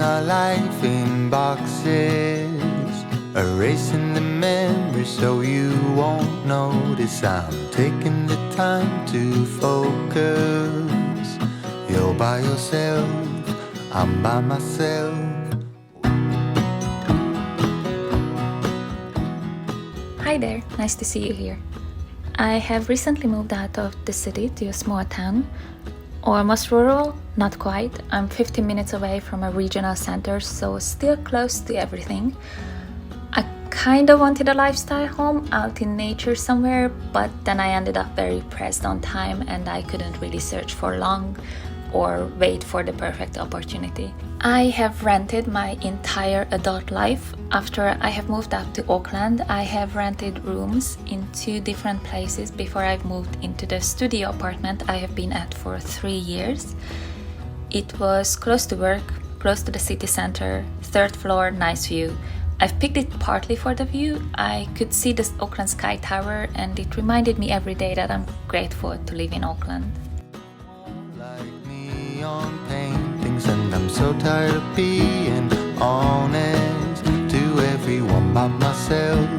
our life in boxes, erasing the memories so you won't notice. I'm taking the time to focus. You're by yourself, I'm by myself. Hi there, nice to see you here. I have recently moved out of the city to a small town. Almost rural, not quite. I'm 15 minutes away from a regional center, so still close to everything. I kind of wanted a lifestyle home out in nature somewhere, but then I ended up very pressed on time and I couldn't really search for long or wait for the perfect opportunity. I have rented my entire adult life. After I have moved up to Auckland, I have rented rooms in 2 different places before I've moved into the studio apartment I have been at for 3 years. It was close to work, close to the city center, 3rd floor, nice view. I've picked it partly for the view. I could see the Auckland Sky Tower and it reminded me every day that I'm grateful to live in Auckland. On paintings, and I'm so tired of being honest to everyone but myself.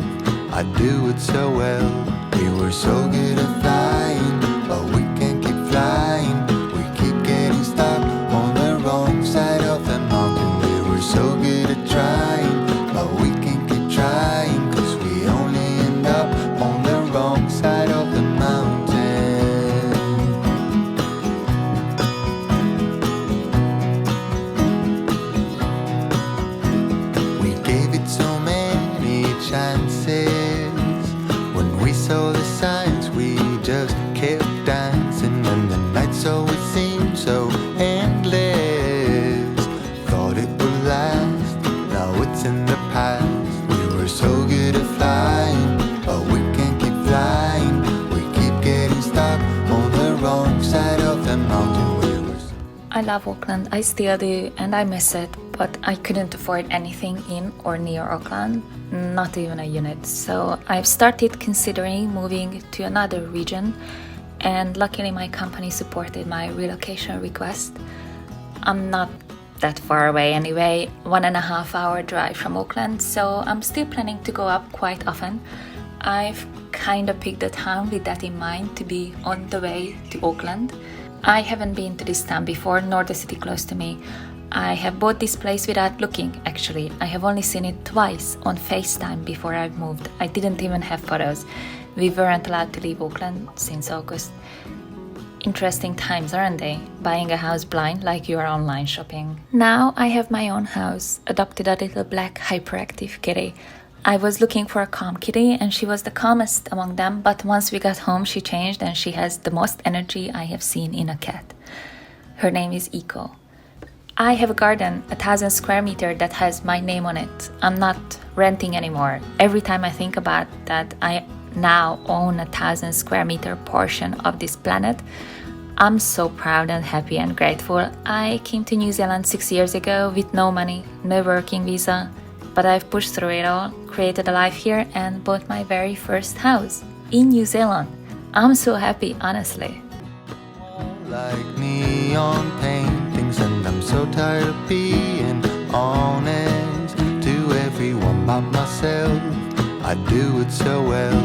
I do it so well. We were so good at flying, but we can't keep flying. We keep getting stuck on the wrong side of the mountain. We were so good at trying, but we can't keep trying, 'cause we only end up on the wrong side of the mountain. When we saw the signs, we just kept dancing, and the nights always seemed so endless. Thought it would last, now it's in the past. We were so good at flying, but we can't keep flying. We keep getting stuck on the wrong side of the mountain. I love Auckland, I still do, and I miss it, but I couldn't afford anything in or near Auckland, not even a unit. So I've started considering moving to another region, and luckily my company supported my relocation request. I'm not that far away anyway, 1.5 hour drive from Auckland, so I'm still planning to go up quite often. I've kind of picked a town with that in mind, to be on the way to Auckland. I haven't been to this town before, nor the city close to me. I have bought this place without looking, actually. I have only seen it twice on FaceTime before I've moved. I didn't even have photos. We weren't allowed to leave Auckland since August. Interesting times, aren't they? Buying a house blind like you are online shopping. Now I have my own house, adopted a little black hyperactive kitty. I was looking for a calm kitty and she was the calmest among them, but once we got home she changed and she has the most energy I have seen in a cat. Her name is Eco. I have a garden, 1,000 square meter, that has my name on it. I'm not renting anymore. Every time I think about that I now own 1,000 square meter portion of this planet, I'm so proud and happy and grateful. I came to New Zealand 6 years ago with no money, no working visa, but I've pushed through it all, created a life here, and bought my very first house in New Zealand. I'm so happy, honestly. Like neon paintings, and I'm so tired of being honest to everyone but myself. I do it so well.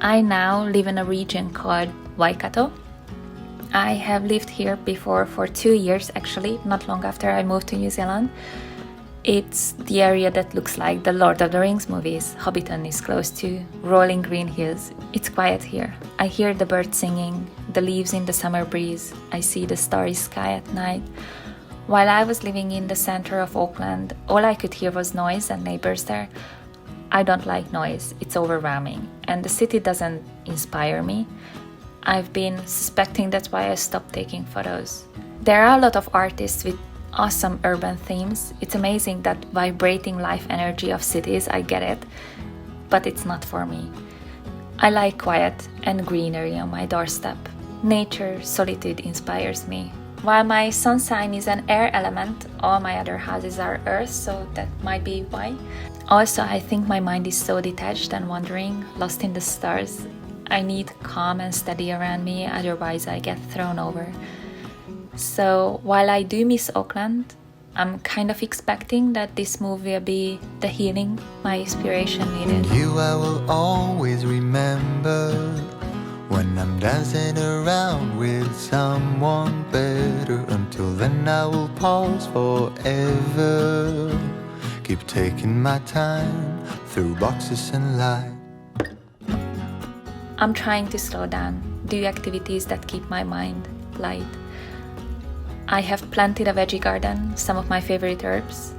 I now live in a region called Waikato. I have lived here before for 2 years, actually, not long after I moved to New Zealand. It's the area that looks like the Lord of the Rings movies. Hobbiton is close to, rolling green hills. It's quiet here. I hear the birds singing, the leaves in the summer breeze. I see the starry sky at night. While I was living in the center of Auckland, all I could hear was noise and neighbors there. I don't like noise, it's overwhelming, and the city doesn't inspire me. I've been suspecting that's why I stopped taking photos. There are a lot of artists with awesome urban themes. It's amazing that vibrating life energy of cities, I get it, but it's not for me. I like quiet and greenery on my doorstep. Nature, solitude inspires me. While my sun sign is an air element, all my other houses are earth, so that might be why. Also, I think my mind is so detached and wandering, lost in the stars. I need calm and steady around me, otherwise I get thrown over. So while I do miss Auckland, I'm kind of expecting that this move will be the healing my inspiration needed. You I will always remember when I'm dancing around with someone better. Until then I will pause forever. Keep taking my time through boxes and light. I'm trying to slow down, do activities that keep my mind light. I have planted a veggie garden, some of my favorite herbs.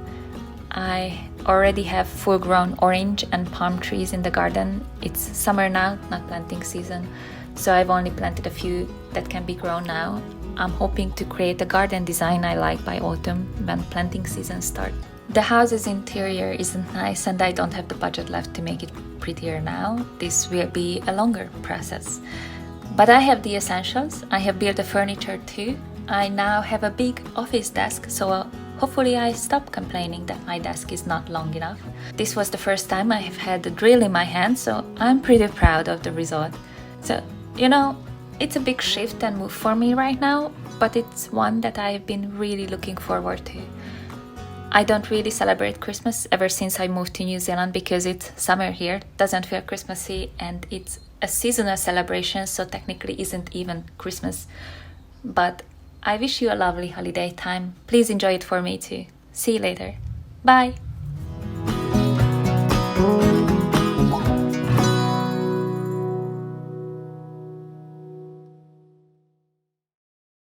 I already have full-grown orange and palm trees in the garden. It's summer now, not planting season, so I've only planted a few that can be grown now. I'm hoping to create a garden design I like by autumn when planting season starts. The house's interior isn't nice and I don't have the budget left to make it prettier now. This will be a longer process. But I have the essentials. I have built the furniture too. I now have a big office desk, so hopefully I stop complaining that my desk is not long enough. This was the first time I have had a drill in my hand, so I'm pretty proud of the result. So, it's a big shift and move for me right now, but it's one that I've been really looking forward to. I don't really celebrate Christmas ever since I moved to New Zealand because it's summer here, doesn't feel Christmassy, and it's a seasonal celebration, so technically isn't even Christmas. But I wish you a lovely holiday time. Please enjoy it for me too. See you later. Bye!